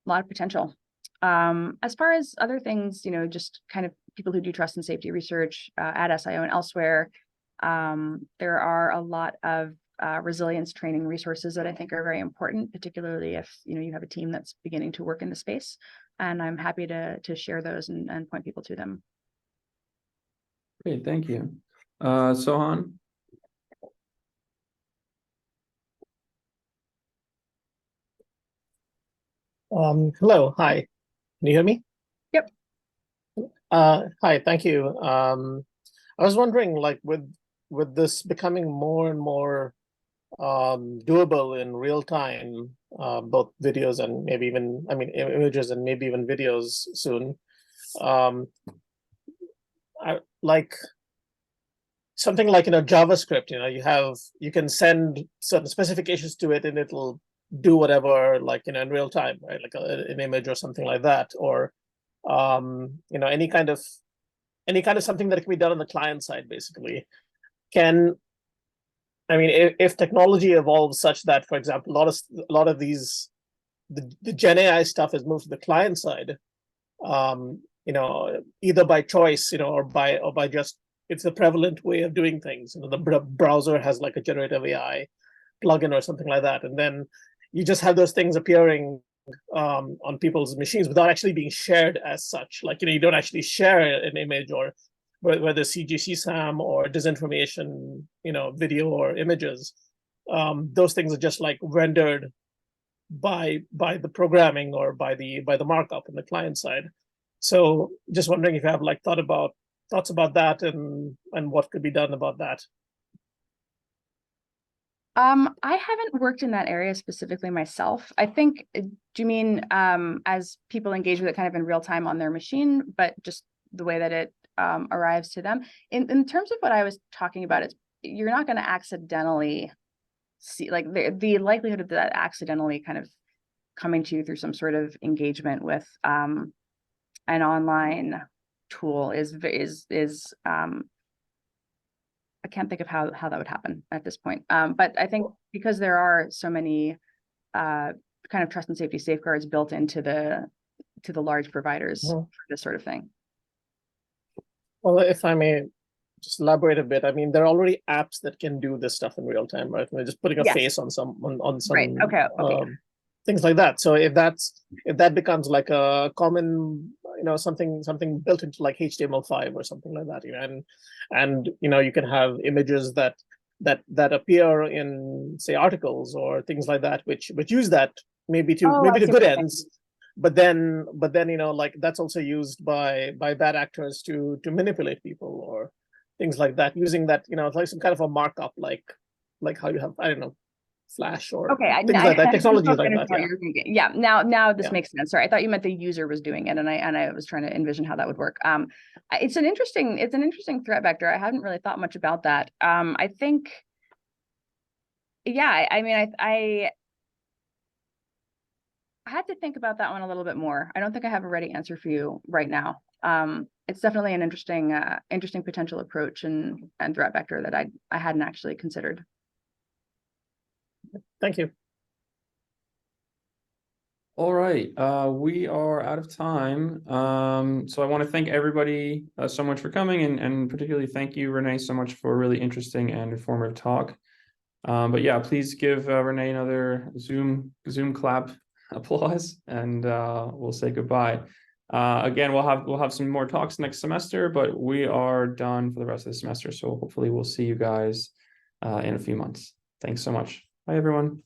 potential. As far as other things, just kind of people who do trust and safety research at SIO and elsewhere, there are a lot of resilience training resources that I think are very important, particularly if you have a team that's beginning to work in the space. And I'm happy to share those and point people to them. Great, thank you. Sohan? Hello, hi. Can you hear me? Yep. Hi, thank you. I was wondering, like, with this becoming more and more doable in real time, both videos and maybe even, images and maybe even videos soon. I like something like JavaScript. You can send certain specifications to it, and it'll do whatever, like in real time, right? Like an image or something like that, or any kind of something that can be done on the client side, basically. If technology evolves such that, for example, a lot of these the Gen AI stuff is moved to the client side, either by choice, or by just it's the prevalent way of doing things. The browser has like a generative AI plugin or something like that, and then you just have those things appearing on people's machines without actually being shared as such. Like, you don't actually share an image, or whether CGC-SAM or disinformation, video or images. Those things are just like rendered by the programming or by the markup on the client side. So just wondering if you have like thoughts about that and what could be done about that. I haven't worked in that area specifically myself. I think, do you mean as people engage with it kind of in real time on their machine, but just the way that it arrives to them? In terms of what I was talking about, you're not going to accidentally see, like the likelihood of that accidentally kind of coming to you through some sort of engagement with an online tool is I can't think of how that would happen at this point. But I think because there are so many kind of trust and safety safeguards built into the large providers for this sort of thing. Well, if I may just elaborate a bit, there are already apps that can do this stuff in real time, right? Just putting a face on some right. Okay. Things like that. So if that becomes like a common, something built into like HTML5 or something like that, and you can have images that appear in, say, articles or things like that, which use that maybe to good ends. But then like that's also used by bad actors to manipulate people or things like that, using that, it's like some kind of a markup, like how you have, I don't know, Flash or things like that, technology like that. Yeah. Now this makes sense. Sorry, I thought you meant the user was doing it, and I was trying to envision how that would work. It's an interesting threat vector. I hadn't really thought much about that. I think, yeah, I had to think about that one a little bit more. I don't think I have a ready answer for you right now. It's definitely an interesting potential approach and threat vector that I hadn't actually considered. Thank you. All right, we are out of time. So I want to thank everybody so much for coming, and particularly thank you, Renee, so much for a really interesting and informative talk. But yeah, please give Renee another Zoom clap applause, and we'll say goodbye. Again, we'll have some more talks next semester, but we are done for the rest of the semester. So hopefully we'll see you guys in a few months. Thanks so much. Bye, everyone.